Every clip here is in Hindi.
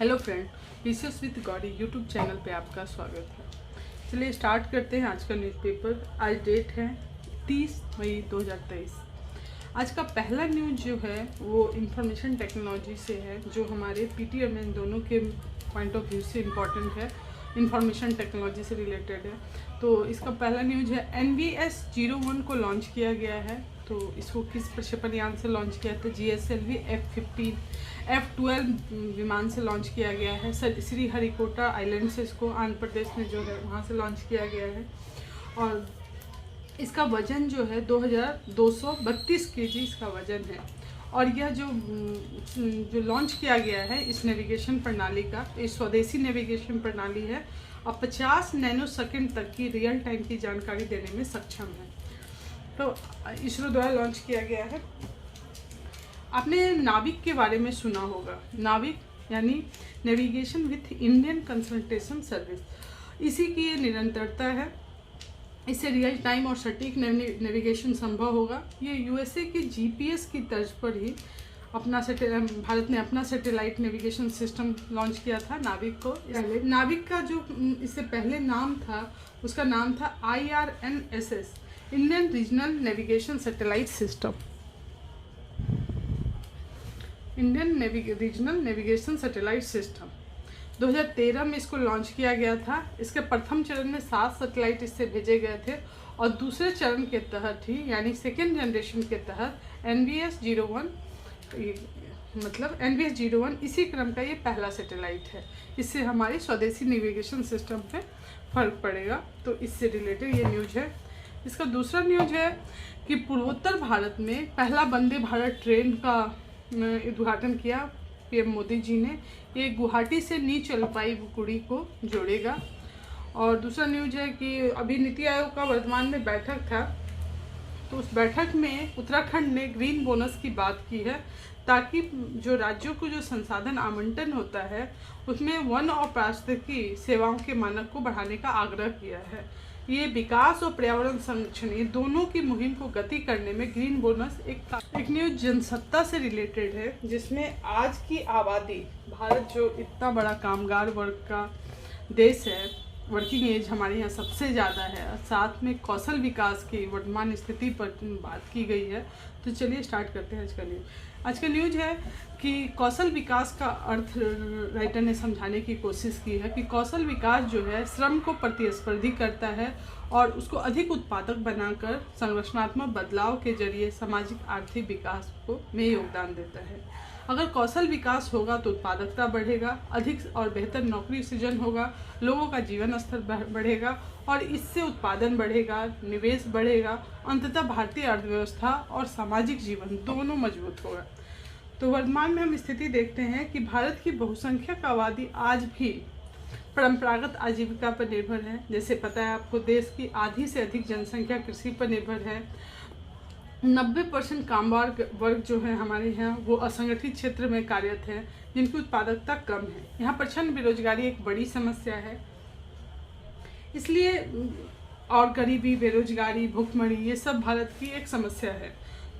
Hello friend, research with gaudy YouTube channel पे आपका स्वागत है। चलिए स्टार्ट करते हैं आज का न्यूज़पेपर। आज डेट है 30 मई 2023। आज का पहला न्यूज़ जो है वो इंफॉर्मेशन टेक्नोलॉजी से है, जो हमारे पीटी और मेन दोनों के पॉइंट ऑफ व्यू से इम्पॉर्टेंट है, इंफॉर्मेशन टेक्नोलॉजी से रिलेटेड है। तो इसका पहला न्यूज़ है NVS-01 को लॉन्च किया गया है। तो इसको किस प्रक्षेपण यान से लॉन्च किया था? GSLV F12 विमान से लॉन्च किया गया है। श्री हरिकोटा आइलैंड से इसको आंध्र प्रदेश में जो है वहाँ से लॉन्च किया गया है। और इसका वजन जो है 2232 kg इसका वजन है। और यह जो लॉन्च किया गया है इस नेविगेशन प्रणाली का, इस स्वदेशी नेविगेशन प्रणाली है और 50 नैनोसेकंड तक की रियल टाइम की जानकारी देने में सक्षम है। तो इसरो द्वारा लॉन्च किया गया है। आपने नाविक के बारे में सुना होगा। नाविक यानी navigation with Indian consultation service, इसी की ये निरंतरता है। इससे रियल टाइम और सटीक नेविगेशन संभव होगा। ये USA के GPS की तर्ज पर ही भारत ने अपना सैटेलाइट नेविगेशन सिस्टम लॉन्च किया था, नाविक को। नाविक का जो इससे पहले नाम था उसका नाम था IRNSS, Indian regional navigation satellite system, Indian regional navigation satellite system. 2013 में इसको लॉन्च किया गया था। इसके प्रथम चरण में 7 सैटेलाइट इससे भेजे गए थे और दूसरे चरण के तहत ही यानी सेकेंड जनरेशन के तहत NVS-01 इसी क्रम का ये पहला सैटेलाइट है। इससे हमारी स्वदेशी नेविगेशन सिस्टम पे फर्क पड़ेगा। तो इससे रिलेटेड ये न्यूज़ है। इसका दूसरा न्यूज़ है कि पूर्वोत्तर भारत में पहला वंदे भारत ट्रेन का उद्घाटन किया PM मोदी जी ने। ये गुवाहाटी से नीच जलपाईगुड़ी को जोड़ेगा। और दूसरा न्यूज़ है कि अभी नीति आयोग का वर्तमान में बैठक था, तो उस बैठक में उत्तराखंड ने ग्रीन बोनस की बात की है, ताकि जो राज्यों को जो संसाधन आवंटन होता है उसमें वन और पारिस्थितिकी सेवाओं के मानक को बढ़ाने का आग्रह किया है। ये विकास और पर्यावरण संरक्षण, ये दोनों की मुहिम को गति करने में ग्रीन बोनस एक न्यूज़ जनसत्ता से रिलेटेड है, जिसमें आज की आबादी, भारत जो इतना बड़ा कामगार वर्ग का देश है, वर्किंग एज हमारे यहाँ सबसे ज़्यादा है, साथ में कौशल विकास की वर्तमान स्थिति पर बात की गई है। तो चलिए स्टार्ट करते हैं आज का न्यूज़। आज का न्यूज़ है कि कौशल विकास का अर्थ राइटर ने समझाने की कोशिश की है कि कौशल विकास जो है श्रम को प्रतिस्पर्धी करता है और उसको अधिक उत्पादक बनाकर संरचनात्मक बदलाव के जरिए सामाजिक आर्थिक विकास में योगदान देता है। अगर कौशल विकास होगा तो उत्पादकता बढ़ेगा, अधिक और बेहतर नौकरी सृजन होगा, लोगों का जीवन स्तर बढ़ेगा और इससे उत्पादन बढ़ेगा, निवेश बढ़ेगा, अंततः भारतीय अर्थव्यवस्था और सामाजिक जीवन दोनों मजबूत होगा। तो वर्तमान में हम स्थिति देखते हैं कि भारत की बहुसंख्यक आबादी आज भी परंपरागत आजीविका पर निर्भर है। जैसे पता है आपको, देश की आधी से अधिक जनसंख्या कृषि पर निर्भर है। 90% कामगार वर्ग जो है हमारे यहाँ वो असंगठित क्षेत्र में कार्यरत है, जिनकी उत्पादकता कम है। यहाँ प्रचंड बेरोजगारी एक बड़ी समस्या है। इसलिए और गरीबी, बेरोजगारी, भुखमरी, ये सब भारत की एक समस्या है।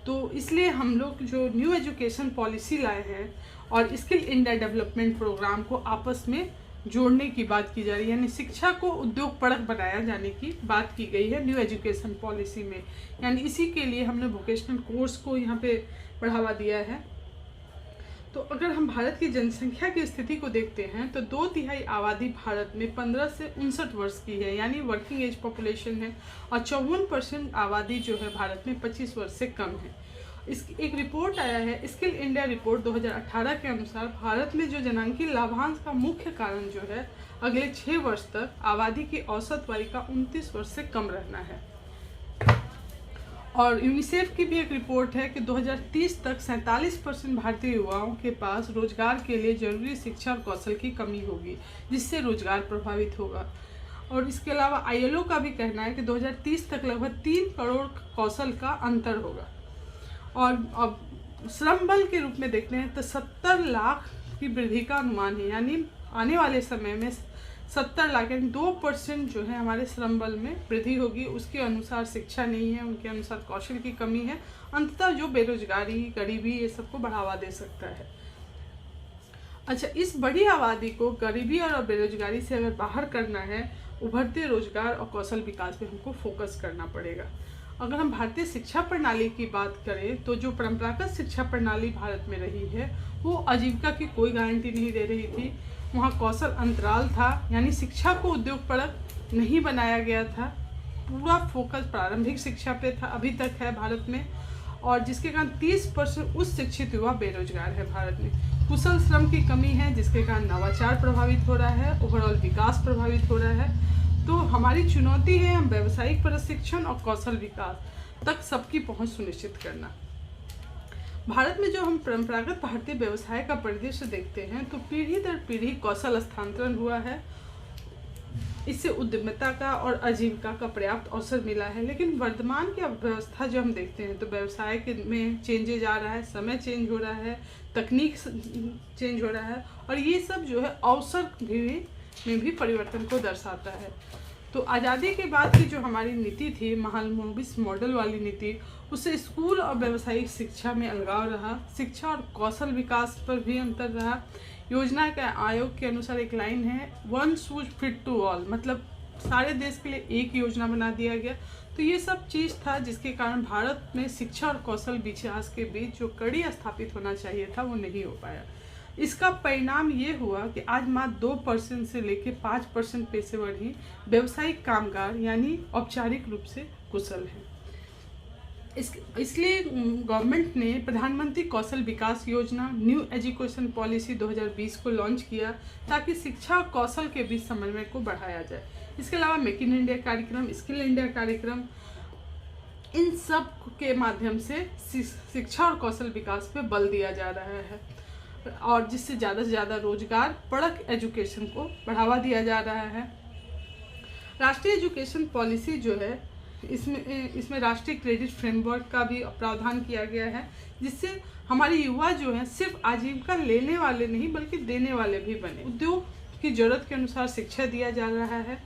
तो इसलिए हम लोग जो न्यू एजुकेशन पॉलिसी लाए हैं और स्किल इंडिया डेवलपमेंट प्रोग्राम को आपस में जोड़ने की बात की जा रही है, यानी शिक्षा को उद्योगपरक बनाया जाने की बात की गई है न्यू एजुकेशन पॉलिसी में। यानी इसी के लिए हमने वोकेशनल कोर्स को यहाँ पे बढ़ावा दिया है। तो अगर हम भारत की जनसंख्या की स्थिति को देखते हैं तो 2/3 आबादी भारत में 15 से 59 वर्ष की है, यानी वर्किंग एज पॉपुलेशन है। और 54% आबादी जो है भारत में 25 वर्ष से कम है। एक रिपोर्ट आया है, स्किल इंडिया रिपोर्ट 2018 के अनुसार भारत में जो जनांकी लाभांश का मुख्य कारण जो है अगले 6 वर्ष तक आबादी की औसत आयु का 29 वर्ष से कम रहना है। और यूनिसेफ की भी एक रिपोर्ट है कि 2030 तक 47% भारतीय युवाओं के पास रोजगार के लिए जरूरी शिक्षा और कौशल की कमी होगी, जिससे रोजगार प्रभावित होगा। और इसके अलावा ILO का भी कहना है कि 2030 तक लगभग 3 करोड़ कौशल का अंतर होगा। और अब श्रम बल के रूप में देखते हैं तो 70 लाख की वृद्धि का अनुमान है, यानी आने वाले समय में 70 लाख यानी 2% जो है हमारे श्रम बल में वृद्धि होगी। उसके अनुसार शिक्षा नहीं है, उनके अनुसार कौशल की कमी है, अंततः जो बेरोजगारी, गरीबी, ये सबको बढ़ावा दे सकता है। अच्छा, इस बड़ी आबादी को गरीबी और बेरोजगारी से अगर बाहर करना है, उभरते रोजगार और कौशल विकास पे हमको फोकस करना पड़ेगा। अगर हम भारतीय शिक्षा प्रणाली की बात करें तो जो परंपरागत शिक्षा प्रणाली भारत में रही है वो आजीविका की कोई गारंटी नहीं दे रही थी। वहाँ कौशल अंतराल था, यानी शिक्षा को उद्योगपरक नहीं बनाया गया था। पूरा फोकस प्रारंभिक शिक्षा पे था, अभी तक है भारत में, और जिसके कारण 30% उच्च शिक्षित युवा बेरोजगार है भारत में। कुशल श्रम की कमी है, जिसके कारण नवाचार प्रभावित हो रहा है, ओवरऑल विकास प्रभावित हो रहा है। तो हमारी चुनौती है हम व्यावसायिक प्रशिक्षण और कौशल विकास तक सबकी पहुंच सुनिश्चित करना। भारत में जो हम परंपरागत भारतीय व्यवसाय का परिदृश्य देखते हैं तो पीढ़ी दर पीढ़ी कौशल स्थानांतरण हुआ है, इससे उद्यमिता का और आजीविका का पर्याप्त अवसर मिला है। लेकिन वर्तमान की अर्थव्यवस्था जो हम देखते हैं तो व्यवसाय के में चेंजेज आ रहा है, समय चेंज हो रहा है, तकनीक चेंज हो रहा है, और ये सब जो है अवसर में भी परिवर्तन को दर्शाता है। तो आज़ादी के बाद की जो हमारी नीति थी, महालनोबिस मॉडल वाली नीति, उससे स्कूल और व्यावसायिक शिक्षा में अलगाव रहा, शिक्षा और कौशल विकास पर भी अंतर रहा। योजना के आयोग के अनुसार एक लाइन है, one shoes fit to all, मतलब सारे देश के लिए एक योजना बना दिया गया। तो ये सब चीज़ था जिसके कारण भारत में शिक्षा और कौशल विकास के बीच जो कड़ी स्थापित होना चाहिए था वो नहीं हो पाया। इसका परिणाम ये हुआ कि आज मात्र 2% से लेकर 5% पेशेवर ही व्यावसायिक कामगार यानी औपचारिक रूप से कुशल हैं। इसलिए गवर्नमेंट ने प्रधानमंत्री कौशल विकास योजना न्यू एजुकेशन पॉलिसी 2020 को लॉन्च किया ताकि शिक्षा और कौशल के बीच समन्वय को बढ़ाया जाए। इसके अलावा मेक इन इंडिया कार्यक्रम, स्किल इंडिया कार्यक्रम, इन सब के माध्यम से शिक्षा और कौशल विकास पे बल दिया जा रहा है और जिससे ज़्यादा से ज़्यादा रोजगार परक एजुकेशन को बढ़ावा दिया जा रहा है। राष्ट्रीय एजुकेशन पॉलिसी जो है इसमें राष्ट्रीय क्रेडिट फ्रेमवर्क का भी प्रावधान किया गया है, जिससे हमारे युवा जो हैं सिर्फ आजीविका लेने वाले नहीं बल्कि देने वाले भी बने। उद्योग की ज़रूरत के अनुसार शिक्षा दिया जा रहा है,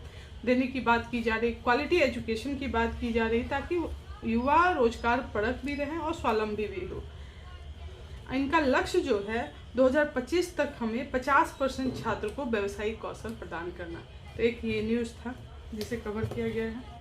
देने की बात की जा रही, क्वालिटी एजुकेशन की बात की जा रही ताकि युवा रोजगार परक भी रहें और स्वावलंबी भी हो। इनका लक्ष्य जो है 2025 तक हमें 50% छात्र को व्यावसायिक कौशल प्रदान करना। तो एक ये न्यूज़ था जिसे कवर किया गया है।